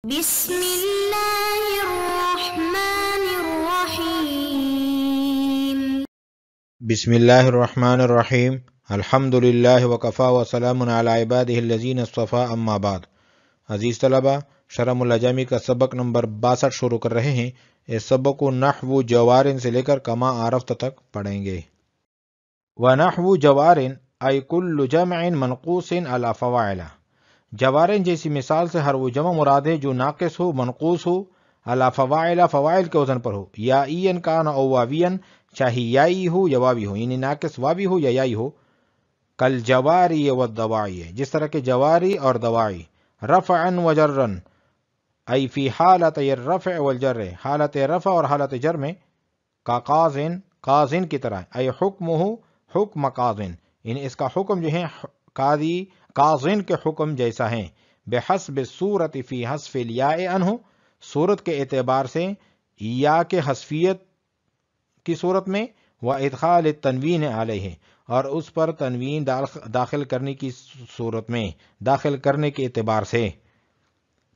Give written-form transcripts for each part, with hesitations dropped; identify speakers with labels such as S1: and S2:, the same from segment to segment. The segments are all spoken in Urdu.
S1: بسم اللہ الرحمن الرحیم۔
S2: بسم اللہ الرحمن الرحیم۔ الحمد للہ وکفا وسلام علی عبادہ الذین اصطفیٰ، اما بعد۔ عزیز طلبہ، شرح الاجامی کا سبق نمبر 62 شروع کر رہے ہیں۔ اس سبق کو نحو جوارن سے لے کر کما عرفت تک پڑھیں گے۔ وَنَحْوُ جَوَارٍ أَيْ كُلُّ جَمْعٍ مَنْقُوصٍ عَلَى فَوَاعِلَ۔ جوارن جیسی مثال سے ہر وہ جمع مراد ہے جو ناقص ہو، منقوص ہو، علی فواعل، فواعل کے وزن پر ہو، یا این کان او واوین، چاہے یائی ہو یا واوی ہو، یعنی ناقص واوی ہو یا یائی ہو۔ کل جواری والدواعی، جس طرح کے جواری اور دواعی۔ رفعا و جرن، ای فی حالت الرفع والجر، حالت رفع اور حالت جر میں، کا قازن، قازن کی طرح، ای حکمہ حکم قازن، یعنی اس کا حکم جو ہے قاضی قازن کے حکم جیسا ہے۔ بحسب صورت فی حذف الیاء عنہ، صورت کے اعتبار سے یا کے حذفیت کی صورت میں، و ادخال التنوین علیہ، اور اس پر تنوین داخل کرنے کی صورت میں، داخل کرنے کے اعتبار سے۔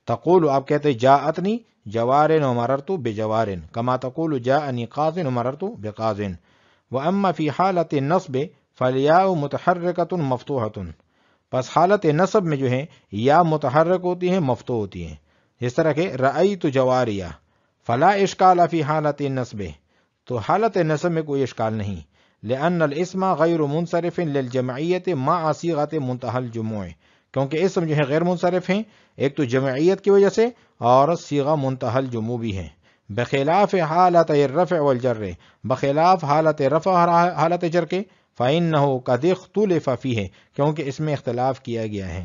S2: تقول، آپ کہتے جاءتنی جوارن و مررت بجوارن، کما تقول جاءنی قازن و مررت بقازن۔ واما فی حالت النصب فالیاء متحرکۃ مفتوحۃ، پس حالت نصب میں جو ہے یا متحرک ہوتی ہیں، مفتوح ہوتی ہیں، جس طرح کہ رأیت جواریہ، فلا اشکال فی حالت النصب، تو حالت نصب میں کوئی اشکال نہیں۔ لأن الاسم غیر منصرف للجمعیت مع صیغۃ منتہی الجموع، کیونکہ اسم جو ہے غیر منصرف ہیں، ایک تو جمعیت کی وجہ سے اور صیغہ منتہی الجموع بھی ہیں، بخلاف حالت الرفع والجر، بخلاف حالت رفع اور حالت جر کے، فإنه قد اختلف فیہ، کیونکہ اس میں اختلاف کیا گیا ہے۔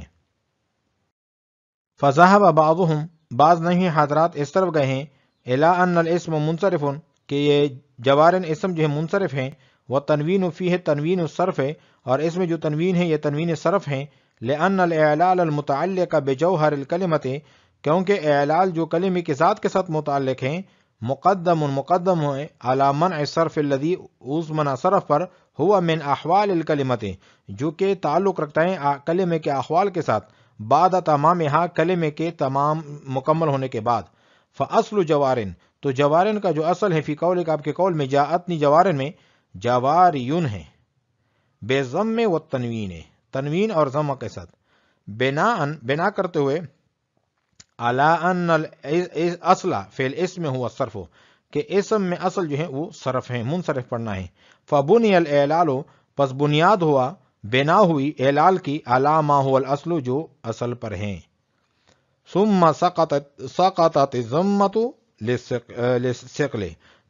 S2: فذهب بعضهم، بعض نہیں حضرات اس طرف گئے ہیں، الی ان الاسم منصرف، کہ یہ جوارن اسم جو ہے منصرف ہیں، والتنوین فیہ تنوین الصرف ہے، اور اس میں جو تنوین ہے یہ تنوین صرف ہیں، لأن الاعلال المتعلق بجوہر الکلمۃ، کیونکہ اعلال جو کلمے کی ذات کے ساتھ متعلق ہیں، مقدم ہے علی منع الصرف الذی، اس منع صرف پر، ہوا من احوال الکلمۃ، جو کہ تعلق رکھتا ہے کلمے کے احوال کے ساتھ، بعد تمامہا، کلمے کے تمام مکمل ہونے کے بعد۔ فاصل جوارن، تو جوارن کا جو اصل ہے، فی قولک، آپ کے قول میں، جاءتنی جوارن میں، جواریون ہے، بے ضم و تنوین، تنوین اور ضم کے ساتھ، بنا کرتے ہوئے، علی ان الاصل فی الاسم هو الصرف، کہ اسم میں اصل جو ہے وہ صرف ہے، منصرف پڑھنا ہے۔ فبنی الاعلال، پس بنیاد ہوا، بنا ہوئی اعلال کی، علی ما هو الاصل، جو اصل پر ہیں۔ ثم سقطت الضمۃ للثقل،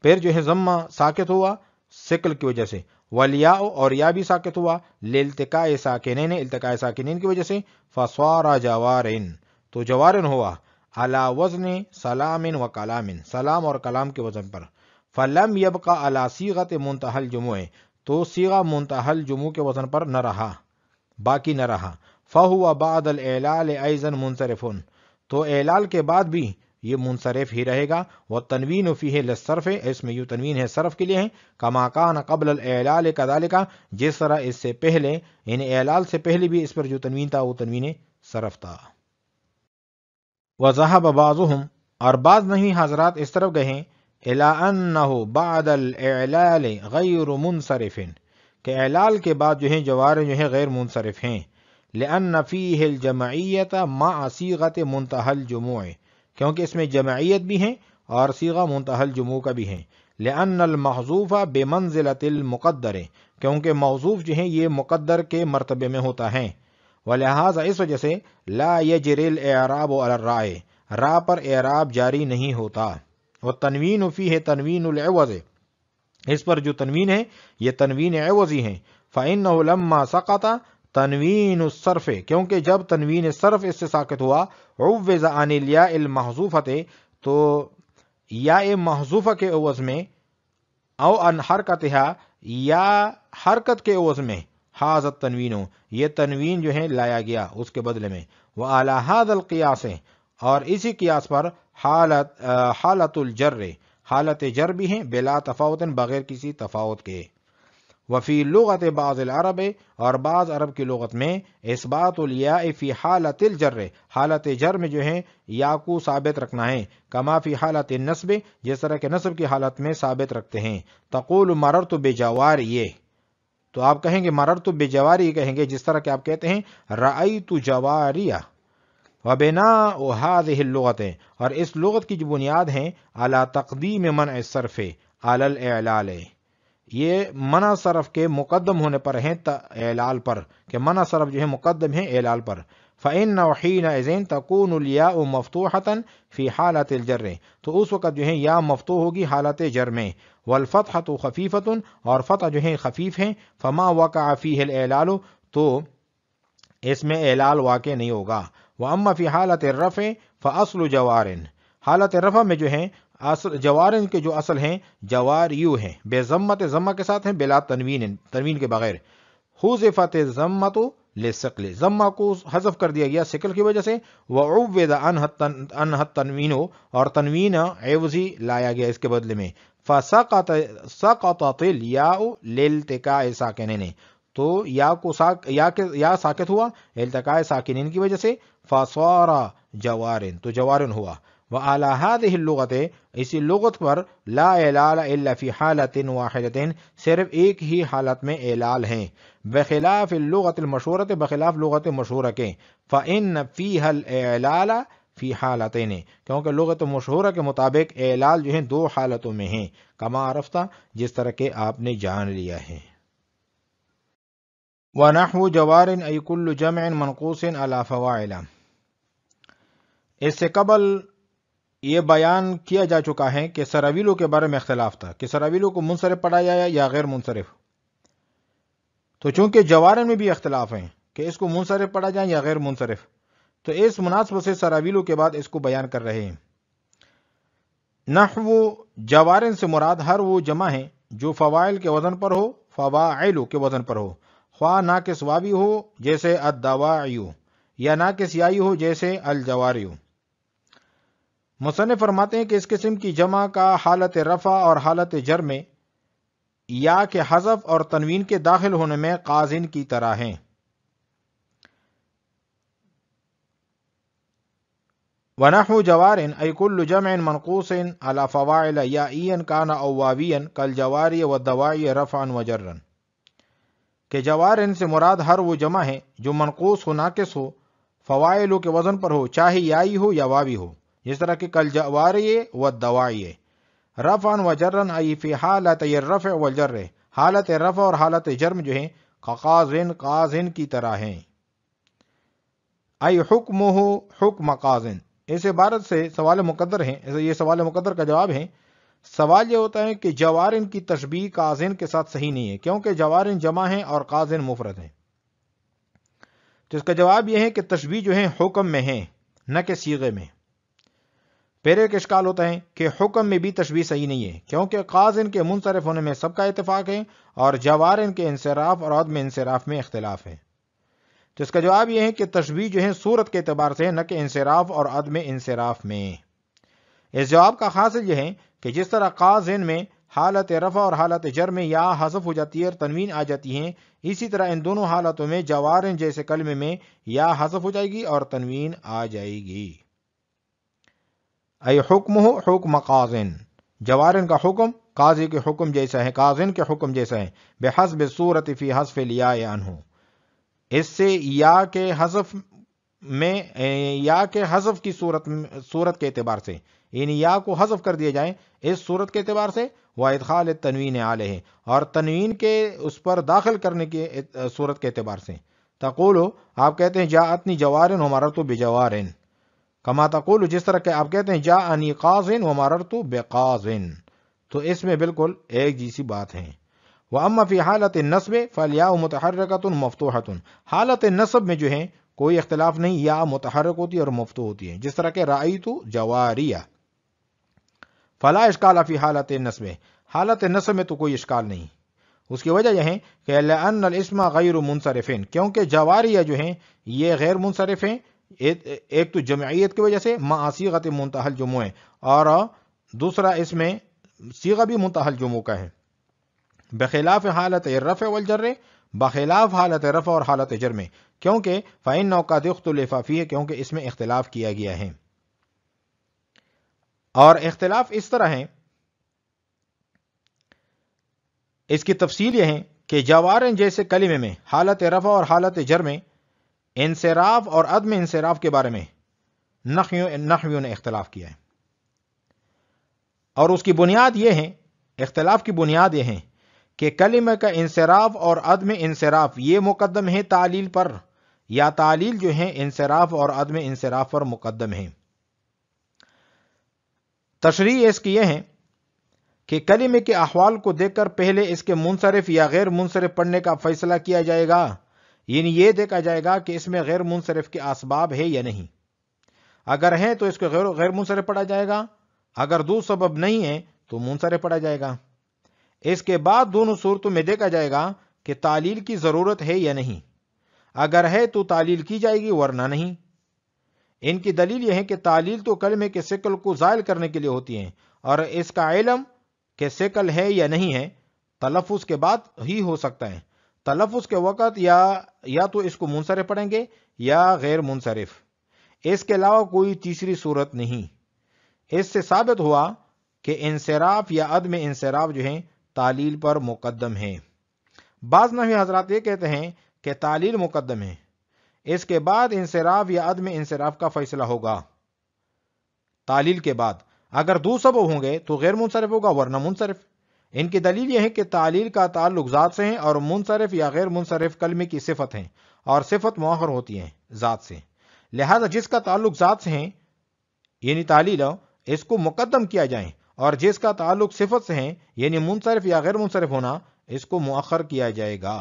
S2: پھر جو ہے ضمہ ساکت ہوا ثقل کی وجہ سے، والیاء، اور یا بھی ساکت ہوا، لالتقاء ساکنین، التقاء ساکنین کی وجہ سے، فصار جوارن، تو جوارن ہوا، علی وزن سلام و کلام، سلام اور کلام کے وزن پر۔ فلم یبقى علی صیغۃ منتہی الجموع، تو صیغہ منتہی الجموع کے وزن پر نہ رہا، باقی نہ رہا۔ فہو بعد الاعلال ایضا منصرف، تو اعلال کے بعد بھی یہ منصرف ہی رہے گا۔ والتنوین فیہ للصرف، اس میں یہ تنوین ہے صرف کے لیے ہے، کما کان قبل الاعلال کذالک، جس طرح اس سے پہلے، یعنی اعلال سے پہلے بھی اس پر جو تنوین تھا وہ تنوین صرف تھا۔ وذهب بعضهم، اور بعض نہیں حضرات اس طرف گئے ہیں، الی انہ بعد الاعلال غیر منصرف، کہ اعلال کے بعد جو ہیں جوارن جو ہیں غیر منصرف ہیں، لأن فیہ الجمعیت مع صیغۃ منتہی الجموع، کیونکہ اس میں جمعیت بھی ہیں اور صیغہ منتہی الجموع کا بھی ہیں۔ لأن المحذوف بمنزلۃ المقدر، کیونکہ محذوف جو ہیں یہ مقدر کے مرتبے میں ہوتا ہے، ولہذا اس وجہ سے، لا یجری الاعراب علی الراء، راء پر اعراب جاری نہیں ہوتا۔ والتنوین فیہ تنوین العوض، اس پر جو تنوین ہے یہ تنوین عوضی ہیں۔ فإنہ لما سقط تنوین الصرف، کیونکہ جب تنوین صرف اس سے ساکت ہوا، عوض عن الیاء المحذوفۃ، تو یاء محذوفہ کے عوض میں، او ان حرکتہا، یا حرکت کے عوض میں، ھذا التنوین، یہ تنوین جو ہے لایا گیا اس کے بدلے میں۔ وعلی ھذا القیاس، اور اسی قیاس پر، حالت الجر، حالت جر بھی ہیں، بلا تفاوت، بغیر کسی تفاوت کے۔ وفی لغت بعض العرب، اور بعض عرب کی لغت میں اثبات الیاء فی حالت الجر، حالت جر میں جو ہے یا کو ثابت رکھنا ہے، کما فی حالت النصب، جس طرح کہ نصب کی حالت میں ثابت رکھتے ہیں۔ تقول مررت بجواریہ، تو آپ کہیں گے مررت بجواریہ کہیں گے جس طرح کہ آپ کہتے ہیں رأیت جواریہ۔ وبناء هذه اللغت، اور اس لغت کی جو بنیاد ہیں علی تقدیم منع الصرف علی الاعلال، یہ منع صرف کے مقدم ہونے پر ہیں اعلال پر، کہ منع صرف جو ہے مقدم ہے اعلال پر۔ فإنه حينئذ تكون الياء مفتوحة في حالة الجر، تو اس وقت جو ہے یا مفتوح ہوگی حالت جر میں، والفتحة خفيفة، اور فتح جو ہے خفیف ہیں، فما وقع فيه الإعلال، تو اس میں اعلال واقع نہیں ہوگا۔ وأما في حالة الرفع فأصل جوار، حالت رفع میں جو ہیں اصل جوارن کے جو اصل ہیں جواریو ہیں، بے ضمت، ضمہ کے ساتھ ہیں، بلا تنوین، تنوین کے بغیر۔ حذفت الضمۃ للثقل، ضمہ کو حذف کر دیا گیا ثقل کی وجہ سے، وعوض عنها التنوین، اور تنوین عوضی لایا گیا اس کے بدلے میں۔ سقطت الياء لالتقاء ساکنین، تو یا ساکت ہوا التقاء ساکنین کی وجہ سے، فصار جوارن، تو جوارن ہوا۔ وعلى هذه اللغة، اسی لغت پر لا اعلال الا فی حالت واحدۃ، صرف ایک ہی حالت میں اعلال ہیں، بخلاف اللغت المشہورۃ، بخلاف لغت مشہورہ کے، فإن فیها الاعلال فی حالتین، کیونکہ لغت مشہورہ کے مطابق اعلال جو ہیں دو حالتوں میں ہیں، کما عرفتہ، جس طرح کہ آپ نے جان لیا ہے۔ ونحو جوار ای کل جمع منقوص علی فواعل، اس سے قبل یہ بیان کیا جا چکا ہے کہ سراویلوں کے بارے میں اختلاف تھا کہ سراویلوں کو منصرف پڑھا جائے یا غیر منصرف، تو چونکہ جوارن میں بھی اختلاف ہیں کہ اس کو منصرف پڑھا جائے یا غیر منصرف، تو اس مناسبت سے سراویلوں کے بعد اس کو بیان کر رہے ہیں۔ نحو جوارن سے مراد ہر وہ جمع ہے جو فواعل کے وزن پر ہو، فواعل کے وزن پر ہو، خواہ ناقص واوی ہو جیسے الدواعی، یا ناقص یائی ہو جیسے الجواری۔ مصنف فرماتے ہیں کہ اس قسم کی جمع کا حالت رفع اور حالت جر میں یا کے حذف اور تنوین کے داخل ہونے میں قازن کی طرح ہیں۔ ونحو جوار ای کل جمع منقوص علی فواعل یائیا کان او واویا کالجواری والدواعی رفعا وجرا، کہ جوارن سے مراد ہر وہ جمع ہے جو منقوص ہو، ناقص ہو، فواعلوں کے وزن پر ہو، چاہے یائی ہو یا واوی ہو، جس طرح کہ کالجواری والدواعی، رفعا وجرا ای فی حالت الرفع والجر، حالت رفع اور حالت جرم جو ہیں قازن، قازن کی طرح ہیں۔ ای حکمہ حکم قازن، اس عبارت سے سوال مقدر ہیں، یہ سوال مقدر کا جواب ہے۔ سوال یہ ہوتا ہے کہ جوارن کی تشبیہ قازن کے ساتھ صحیح نہیں ہے، کیونکہ جوارن جمع ہیں اور قازن مفرد ہیں۔ تو اس کا جواب یہ ہے کہ تشبیہ جو ہے حکم میں ہے، نہ کہ صیغے میں۔ پھر ایک اشکال ہوتا ہے کہ حکم میں بھی تشبیہ صحیح نہیں ہے، کیونکہ قازن کے منصرف ہونے میں سب کا اتفاق ہے اور جوارن کے انصراف اور عدم انصراف میں اختلاف ہے۔ تو اس کا جواب یہ ہے کہ تشبیہ جو ہے صورت کے اعتبار سے، نہ کہ انصراف اور عدم انصراف میں۔ اس جواب کا حاصل یہ ہے کہ جس طرح قازن میں حالت رفع اور حالت جر میں یا حذف ہو جاتی ہے اور تنوین آ جاتی ہیں، اسی طرح ان دونوں حالتوں میں جوارن جیسے کلمے میں یا حذف ہو جائے گی اور تنوین آ جائے گی۔ ای حکمہ حکم قازن، جوارن کا حکم قاضی کے حکم جیسا ہے، قازن کے حکم جیسا ہے، بحسب صورت فی حذف الیاء عنہ، اس سے یا کے حذف میں، یا کے حذف کی صورت کے اعتبار سے، یعنی یا کو حذف کر دیا جائے اس صورت کے اعتبار سے، وادخال التنوین علیہ، اور تنوین کے اس پر داخل کرنے کی صورت کے اعتبار سے۔ تقولو، آپ کہتے ہیں جاءتنی جوارن ومررت بجوارن، کما تقول، جس طرح کہ آپ کہتے ہیں جاءنی قازن ومررت بقازن، تو اس میں بالکل ایک جیسی بات ہے۔ واما فی حالت النصب فالیاء متحرکۃ مفتوحۃ، حالت نصب میں جو ہے کوئی اختلاف نہیں، یا متحرک ہوتی ہے اور مفتوح ہوتی ہے، جس طرح کہ رأیت جواریہ۔ فلا اشکال فی حالت النصب، حالت نصب میں تو کوئی اشکال نہیں۔ اس کی وجہ یہ ہے کہ لأن الاسم غیر منصرف، کیونکہ جواریہ جو ہیں یہ غیر منصرف ہیں، ایک تو جمعیت کی وجہ سے، مع صیغۃ منتہی الجموع، اور دوسرا اس میں صیغہ بھی منتہی الجموع کا ہے، بخلاف حالت رفع والجر، بخلاف حالت رفع اور حالت جر میں، کیونکہ فإنه قد اختلف فیہ، کیونکہ اس میں اختلاف کیا گیا ہے۔ اور اختلاف اس طرح ہے، اس کی تفصیل یہ ہے کہ جوارن جیسے کلمے میں حالت رفع اور حالت جر میں انصراف اور عدم انصراف کے بارے میں نحویوں نے اختلاف کیا ہے، اور اس کی بنیاد یہ ہے، اختلاف کی بنیاد یہ ہے کہ کلمہ کا انصراف اور عدم انصراف یہ مقدم ہے تعلیل پر، یا تعلیل جو ہے انصراف اور عدم انصراف پر مقدم ہے۔ تشریح اس کی یہ ہے کہ کلمے کے احوال کو دیکھ کر پہلے اس کے منصرف یا غیر منصرف پڑھنے کا فیصلہ کیا جائے گا، یعنی یہ دیکھا جائے گا کہ اس میں غیر منصرف کے اسباب ہے یا نہیں، اگر ہے تو اس کو غیر منصرف پڑھا جائے گا، اگر دو سبب نہیں ہے تو منصرف پڑھا جائے گا۔ اس کے بعد دونوں صورتوں میں دیکھا جائے گا کہ تعلیل کی ضرورت ہے یا نہیں، اگر ہے تو تعلیل کی جائے گی ورنہ نہیں۔ ان کی دلیل یہ ہے کہ تعلیل تو کلمے کے شکل کو زائل کرنے کے لیے ہوتی ہے، اور اس کا علم کہ شکل ہے یا نہیں ہے تلفظ کے بعد ہی ہو سکتا ہے۔ تلفظ کے وقت یا تو اس کو منصرف پڑھیں گے یا غیر منصرف، اس کے علاوہ کوئی تیسری صورت نہیں۔ اس سے ثابت ہوا کہ انصراف یا عدم انصراف جو ہیں تعلیل پر مقدم ہے۔ بعض نحوی حضرات یہ کہتے ہیں کہ تعلیل مقدم ہے، اس کے بعد انصراف یا عدم انصراف کا فیصلہ ہوگا۔ تعلیل کے بعد اگر دو سبب ہوں گے تو غیر منصرف ہوگا ورنہ منصرف۔ ان کی دلیل یہ ہے کہ تعلیل کا تعلق ذات سے ہے، اور منصرف یا غیر منصرف کلمے کی صفت ہیں، اور صفت مؤخر ہوتی ہے ذات سے، لہذا جس کا تعلق ذات سے ہے یعنی تعلیل، اس کو مقدم کیا جائے، اور جس کا تعلق صفت سے ہے یعنی منصرف یا غیر منصرف ہونا، اس کو مؤخر کیا جائے گا۔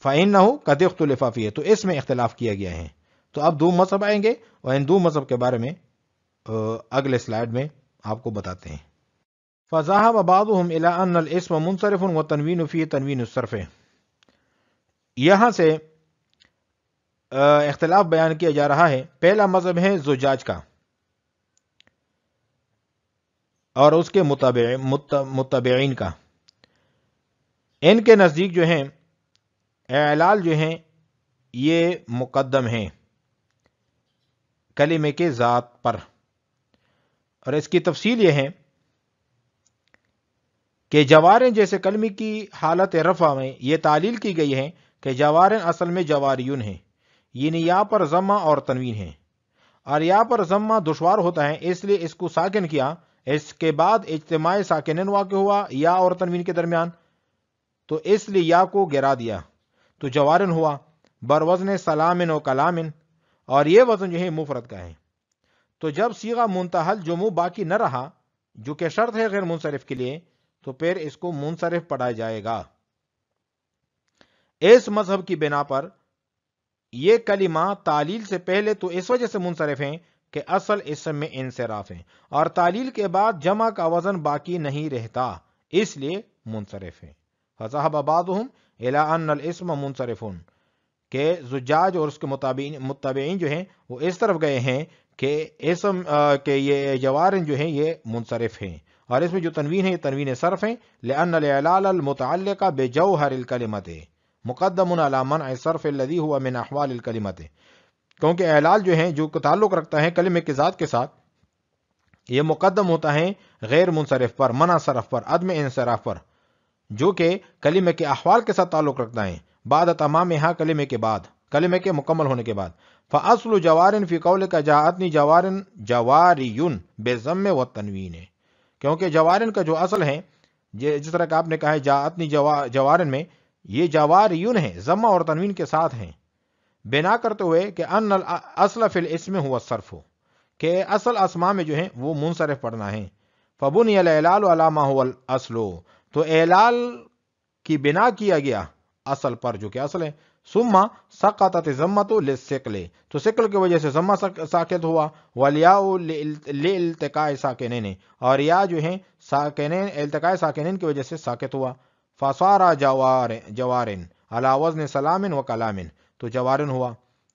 S2: فَإِنَّهُ قَدْ اخْتُلِفَ فِيهِ، تو اس میں اختلاف کیا گیا ہے۔ تو اب دو مذہب آئیں گے، اور ان دو مذہب کے بارے میں اگلے سلائیڈ میں آپ کو بتاتے ہیں۔ فَذَهَبَ بَعْضُهُمْ إِلَىٰ أَنَّ الْإِسْمَ مُنصَرِفٌ وَالتَّنْوِينُ فِيهِ تَنْوِينُ الصَّرْفِ۔ یہاں سے اختلاف بیان کیا جا رہا ہے۔ پہلا مذہب ہے زجاج کا، اور اس کے متبعین کا۔ ان کے نزدیک جو ہیں اعلال جو ہیں یہ مقدم ہیں کلمے کے ذات پر، اور اس کی تفصیل یہ ہے کہ جوارن جیسے کلمے کی حالت رفع میں یہ تعلیل کی گئی ہے کہ جوارن اصل میں جواریون ہیں، یعنی یا پر ضمہ اور تنوین ہے، اور یا پر ضمہ دشوار ہوتا ہے اس لیے اس کو ساکن کیا، اس کے بعد اجتماع ساکنن واقع ہوا یا اور تنوین کے درمیان، تو اس لیے یا کو گرا دیا تو جوارن ہوا، بروزن سلامن و کلامن، اور یہ وزن جو ہے مفرد کا ہے۔ تو جب صیغہ منتہل جمع باقی نہ رہا جو کہ شرط ہے غیر منصرف کے لیے، تو پھر اس کو منصرف پڑھا جائے گا۔ اس مذہب کی بنا پر یہ کلمہ تعلیل سے پہلے تو اس وجہ سے منصرف ہیں کہ اصل اسم میں انصراف ہے، اور تعلیل کے بعد جمع کا وزن باقی نہیں رہتا، اس لیے منصرف ہے۔ فَذَهَبَ بَعْضُهُمْ إِلَىٰ أَنَّ الْإِسْمَ مُنصَرِفٌ، کہ زجاج اور اس کے متابعین جو ہیں وہ اس طرف گئے ہیں کہ اسم کہ یہ جوارن جو ہیں یہ منصرف ہیں، اور اس میں جو تنوین ہے یہ تنوین صرف ہیں، لأن الإعلال المتعلق بجوہر الکلمۃ مقدم علی منع صرف الذی هو من احوال الکلمۃ، کیونکہ اعلال جو ہیں جو تعلق رکھتا ہے کلمے کے ذات کے ساتھ، یہ مقدم ہوتا ہے غیر منصرف پر، منع صرف پر، عدم انصراف پر، جو کہ کلمے کے احوال کے ساتھ تعلق رکھتا ہے، بعد تمامہا، کلمے کے بعد، کلمے کے مکمل ہونے کے بعد۔ فاصل جوارن فی قولک جاءتنی جوارن جواریون بضم والتنوین، کیونکہ جوارن کا جو اصل ہے، جس طرح کہ آپ نے کہا ہے جاءتنی جوارن میں، یہ جواریون ہے، ضمہ اور تنوین کے ساتھ ہیں، بنا کرتے ہوئے کہ ان الاصل فی الاسم هو الصرف، کہ اصل اسماء میں جو ہیں وہ منصرف پڑھنا ہے۔ فبنی الاعلال علی ما هو الاصل، تو اعلال کی بنا کیا گیا اصل پر جو کہ اصل ہے۔ ثم سقطت الضمۃ للثقل، تو ثقل کی وجہ سے ضمہ ساکت ہوا، والیاء لالتقاء ساکنین، اور یا جو ہیں ساکنین التقاء ساکنین کی وجہ سے ساکت ہوا۔ فصار جوارن علی وزن سلام و کلام، تو جوارن ہوا۔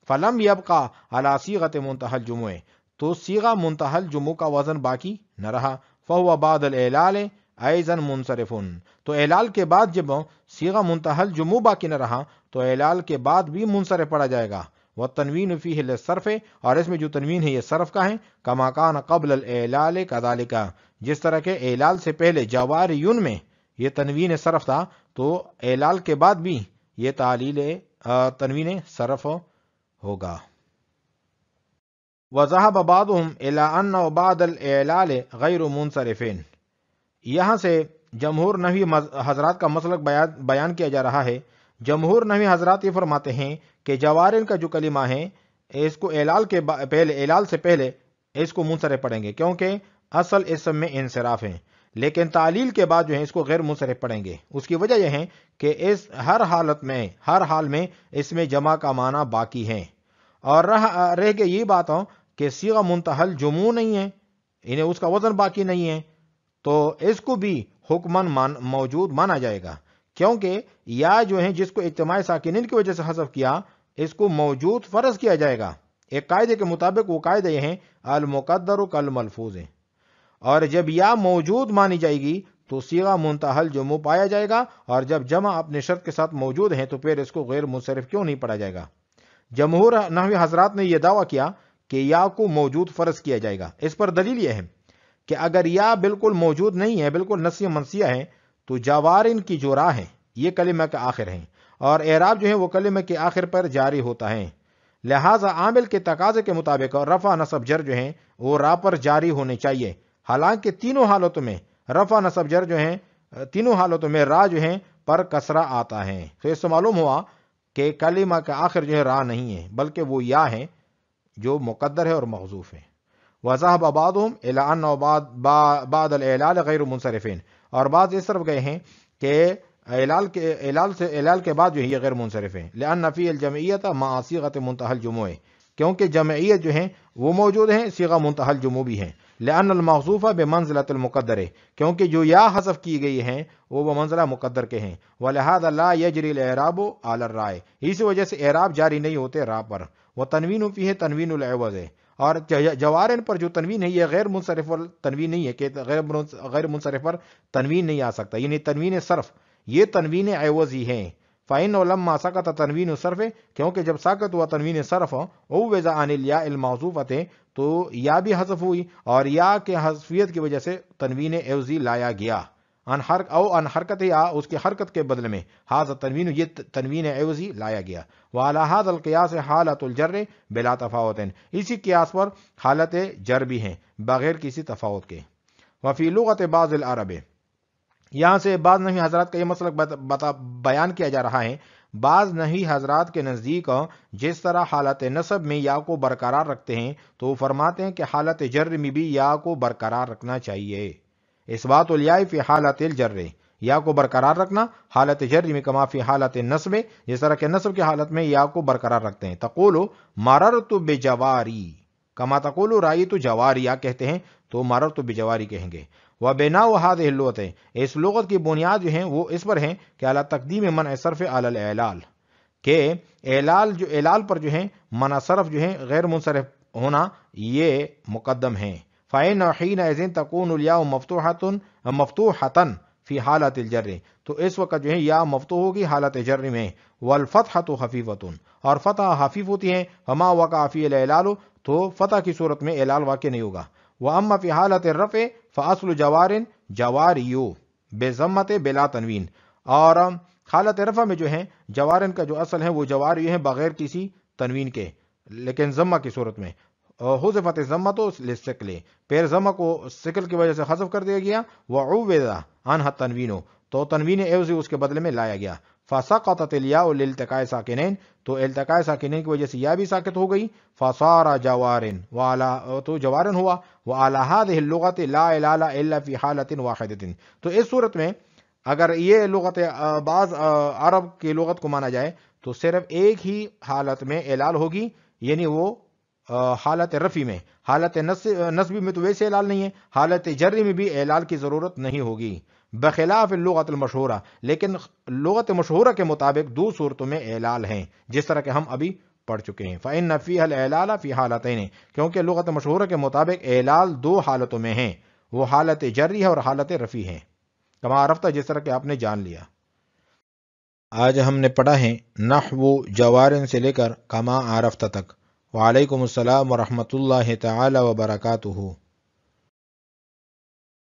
S2: فلم يبقى على صيغة منتهى الجموع، تو صیغہ منتہل جمع کا وزن باقی نہ رہا، فہو بعد الاعلال ایضا منصرف، تو اعلال کے بعد جب صیغہ منتہی الجموع باقی نہ رہا تو اعلال کے بعد بھی منصرف پڑا جائے گا۔ والتنوین فیہ للصرف، اور اس میں جو تنوین ہے یہ صرف کا ہے، کما کان قبل الاعلال کذالک، جس طرح کے اعلال سے پہلے جواریون میں یہ تنوین صرف تھا تو اعلال کے بعد بھی یہ تنوین صرف ہوگا۔ وذهب بعضهم الى انه بعد الاعلال غیر منصرفین، یہاں سے جمہور نحوی حضرات کا مسلک بیان کیا جا رہا ہے۔ جمہور نحوی حضرات یہ فرماتے ہیں کہ جوارن کا جو کلمہ ہے اس کو اعلال سے پہلے اس کو منصرف پڑھیں گے، کیونکہ اصل اسم میں انصراف ہے، لیکن تعلیل کے بعد جو ہے اس کو غیر منصرف پڑھیں گے۔ اس کی وجہ یہ ہے کہ اس ہر حال میں اس میں جمع کا معنی باقی ہے، اور رہ گئی یہ بات کہ صیغہ منتہی الجموع نہیں ہے، انہیں اس کا وزن باقی نہیں ہے، تو اس کو بھی حکماً موجود مانا جائے گا، کیونکہ یا جو ہے جس کو اجتماع ساکنین کی وجہ سے حذف کیا اس کو موجود فرض کیا جائے گا۔ ایک قاعدے کے مطابق وہ قاعدہ یہ ہے المقدر کالملفوظ، اور جب یا موجود مانی جائے گی تو صیغہ منتہی الجموع پایا جائے گا، اور جب جمع اپنے شرط کے ساتھ موجود ہیں تو پھر اس کو غیر منصرف کیوں نہیں پڑھا جائے گا؟ جمہور نحوی حضرات نے یہ دعویٰ کیا کہ یا کو موجود فرض کیا جائے گا۔ اس پر دلیل یہ ہے کہ اگر یا بالکل موجود نہیں ہے، بالکل نسیہ منسیہ ہے، تو جوارن کی جو راہ ہے یہ کلمہ کے آخر ہیں، اور اعراب جو ہے وہ کلمہ کے آخر پر جاری ہوتا ہے، لہٰذا عامل کے تقاضے کے مطابق رفع نصب جر جو ہیں وہ راہ پر جاری ہونے چاہیے، حالانکہ تینوں حالتوں میں رفع نصب جر جو ہیں تینوں حالتوں میں راہ جو ہیں پر کسرہ آتا ہے۔ تو اس سے معلوم ہوا کہ کلمہ کا آخر جو ہے راہ نہیں ہے بلکہ وہ یا ہے جو مقدر ہے اور محذوف ہے۔ وذهب بعضهم الى انه بعد الاعلال غیر منصرفین، اور بعض اس طرف گئے ہیں کہ اعلال کے بعد جو ہے یہ غیر منصرف ہے، لان فی الجمعیت مع صیغۃ منتہی الجموع، کیونکہ جمعیت جو ہیں وہ موجود ہیں، صیغہ منتہی الجموع بھی ہیں، لان المحذوف بمنزلۃ المقدر، کیونکہ جو یا حذف کی گئی ہیں وہ بمنزلہ مقدر کے ہیں، ولہذا لا یجری الاعراب علی الراء، اسی وجہ سے اعراب جاری نہیں ہوتے راء پر، وتنوین فیہ تنوین العوض، اور جوارن پر جو تنوین ہے یہ غیر منصرف پر تنوین نہیں ہے کہ غیر منصرف پر تنوین نہیں آ سکتا، یعنی تنوین صرف یہ تنوین عوضی ہے۔ فَإِنَّهُ لَمَّا سَقَطَ تنوین صرف، کیونکہ جب ساقط ہوا تنوین صرف عوض عن الیاء المحذوفۃ، تو یا بھی حذف ہوئی اور یا کے حذفیت کی وجہ سے تنوین عوضی لایا گیا، ان حرکت یا اس کی حرکت کے بدلے میں ھذا تنوین، یہ تنوین عوضی لایا گیا۔ وعلی ھذا القیاس حالۃ الجر بلا تفاوت، اسی قیاس پر حالت جر بھی ہیں بغیر کسی تفاوت کے۔ وفی لغت بعض العرب، یہاں سے بعض نحوی حضرات کا یہ مسلک بیان کیا جا رہا ہے۔ بعض نحوی حضرات کے نزدیک جس طرح حالت نصب میں یا کو برقرار رکھتے ہیں تو وہ فرماتے ہیں کہ حالت جر میں بھی یا کو برقرار رکھنا چاہیے۔ اثبات الیاء فی حالت الجر، یا کو برقرار رکھنا حالت جر میں، کما فی حالت نصب، جس طرح کہ نصب کی حالت میں یا کو برقرار رکھتے ہیں۔ تقول مررت بجواری کما تقول رأیت جواری، یا کہتے ہیں تو مررت بجواری کہیں گے۔ وبناء هذه اللغة، اس لغت کی بنیاد جو ہیں وہ اس پر ہیں کہ اعلی تقدیم منع صرف علی الاعلال، کہ اعلال پر جو ہیں منع صرف جو ہیں غیر منصرف ہونا یہ مقدم ہیں۔ فإن حينئذ تكون الياء مفتوحة فی حالت الجر، تو اس وقت جو ہے یا مفتوح ہوگی حالت جر میں، والفتحة خفیفة، اور فتح خفیف ہوتی ہیں، فما وقع فی الاعلال، تو فتح کی صورت میں اعلال واقع نہیں ہوگا۔ واما فی حالت الرفع فاصل جوارن جواریو بضمت بلا تنوین، اور حالت رفع میں جو ہے جوارن کا جو اصل ہے وہ جواریو ہے بغیر کسی تنوین کے، لیکن ضمہ کی صورت میں حذفت الضمۃ للثقل، پھر ضمہ کو ثقل کی وجہ سے حذف کر دیا گیا، وعوض عنها التنوین، تو تنوین عوضی اس کے بدلے میں لایا گیا۔ فسقطت الیاء لالتقاء ساکنین، تو التقاء ساکنین کی وجہ سے یا بھی ساکت ہو گئی، فصار جوارن، تو جوارن ہوا، وعلی هذه اللغة لا اعلال الا فی حالت واحدۃ، تو اس صورت میں اگر یہ لغت بعض عرب کی لغت کو مانا جائے تو صرف ایک ہی حالت میں اعلال ہوگی، یعنی وہ حالت رفی میں، حالت نصبی میں تو ویسے اعلال نہیں ہے، حالت جری میں بھی اعلال کی ضرورت نہیں ہوگی، بخلاف اللغت المشہورہ، لیکن لغت مشہورہ کے مطابق دو صورتوں میں اعلال ہیں، جس طرح کہ ہم ابھی پڑھ چکے ہیں۔ فإن فیہا الاعلال فی حالتین، کیونکہ لغت مشہورہ کے مطابق اعلال دو حالتوں میں ہیں، وہ حالت جری ہے اور حالت رفیع ہے، کما عرفتہ جس طرح کہ آپ نے جان لیا۔ آج ہم نے پڑھا ہے نحو جوارن سے لے کر کما عرفتہ تک۔ وعلیکم السلام ورحمۃ اللہ تعالی وبرکاتہ۔